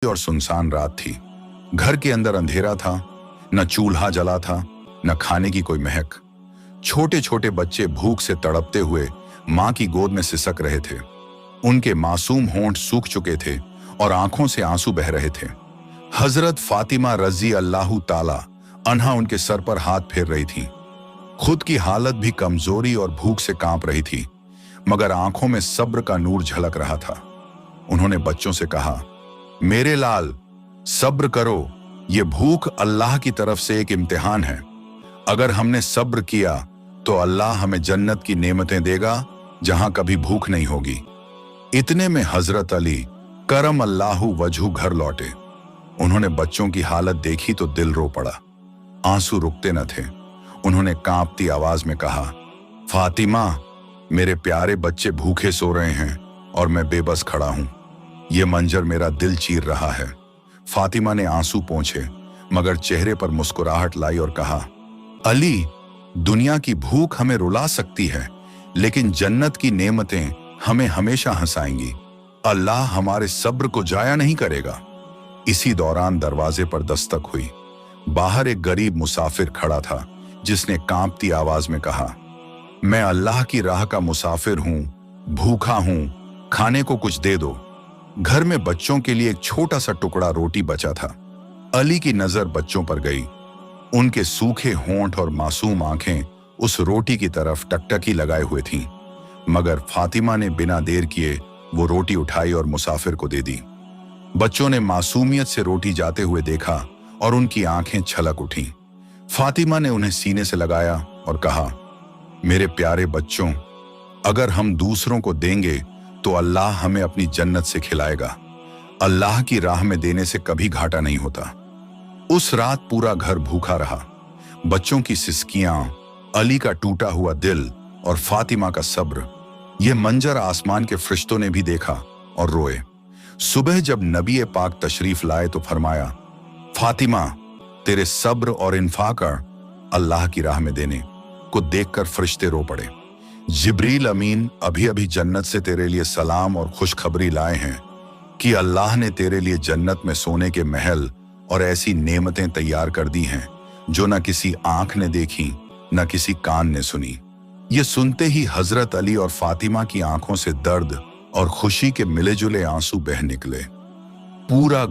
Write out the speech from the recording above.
और सुनसान रात थी। घर के अंदर अंधेरा था, न चूल्हा जला था, न खाने की कोई महक। छोटे छोटे बच्चे भूख से तड़पते हुए मां की गोद में सिसक रहे थे। उनके मासूम होंठ सूख चुके थे और आंखों से आंसू बह रहे थे। हजरत फातिमा रजी अल्लाह ताला अन्हा उनके सर पर हाथ फेर रही थी। खुद की हालत भी कमजोरी और भूख से कांप रही थी, मगर आंखों में सब्र का नूर झलक रहा था। उन्होंने बच्चों से कहा, मेरे लाल, सब्र करो, ये भूख अल्लाह की तरफ से एक इम्तिहान है। अगर हमने सब्र किया तो अल्लाह हमें जन्नत की नेमतें देगा जहां कभी भूख नहीं होगी। इतने में हजरत अली करम अल्लाहु वजहू घर लौटे। उन्होंने बच्चों की हालत देखी तो दिल रो पड़ा। आंसू रुकते न थे। उन्होंने कांपती आवाज में कहा, फातिमा, मेरे प्यारे बच्चे भूखे सो रहे हैं और मैं बेबस खड़ा हूं। ये मंजर मेरा दिल चीर रहा है। फातिमा ने आंसू पोंछे, मगर चेहरे पर मुस्कुराहट लाई और कहा, अली, दुनिया की भूख हमें रुला सकती है, लेकिन जन्नत की नेमतें हमें हमेशा हंसाएंगी। अल्लाह हमारे सब्र को जाया नहीं करेगा। इसी दौरान दरवाजे पर दस्तक हुई। बाहर एक गरीब मुसाफिर खड़ा था, जिसने कांपती आवाज में कहा, मैं अल्लाह की राह का मुसाफिर हूं, भूखा हूं, खाने को कुछ दे दो। घर में बच्चों के लिए एक छोटा सा टुकड़ा रोटी बचा था। अली की नजर बच्चों पर गई। उनके सूखे होंठ और मासूम आंखें उस रोटी की तरफ टकटकी लगाए हुए थीं, मगर फातिमा ने बिना देर किए वो रोटी उठाई और मुसाफिर को दे दी। बच्चों ने मासूमियत से रोटी जाते हुए देखा और उनकी आंखें छलक उठीं। फातिमा ने उन्हें सीने से लगाया और कहा, मेरे प्यारे बच्चों, अगर हम दूसरों को देंगे तो अल्लाह हमें अपनी जन्नत से खिलाएगा। अल्लाह की राह में देने से कभी घाटा नहीं होता। उस रात पूरा घर भूखा रहा। बच्चों की सिसकियां, अली का टूटा हुआ दिल और फातिमा का सब्र, यह मंजर आसमान के फरिश्तों ने भी देखा और रोए। सुबह जब नबी पाक तशरीफ लाए तो फरमाया, फातिमा, तेरे सब्र और इन्फाक अल्लाह की राह में देने को देखकर फरिश्ते रो पड़े। जिब्रील अमीन अभी अभी जन्नत से तेरे लिए सलाम और खुशखबरी लाए हैं कि अल्लाह ने तेरे लिए जन्नत में सोने के महल और ऐसी नेमतें तैयार कर दी हैं जो न किसी आंख ने देखी, न किसी कान ने सुनी। ये सुनते ही हजरत अली और फातिमा की आंखों से दर्द और खुशी के मिले जुले आंसू बह निकले। पूरा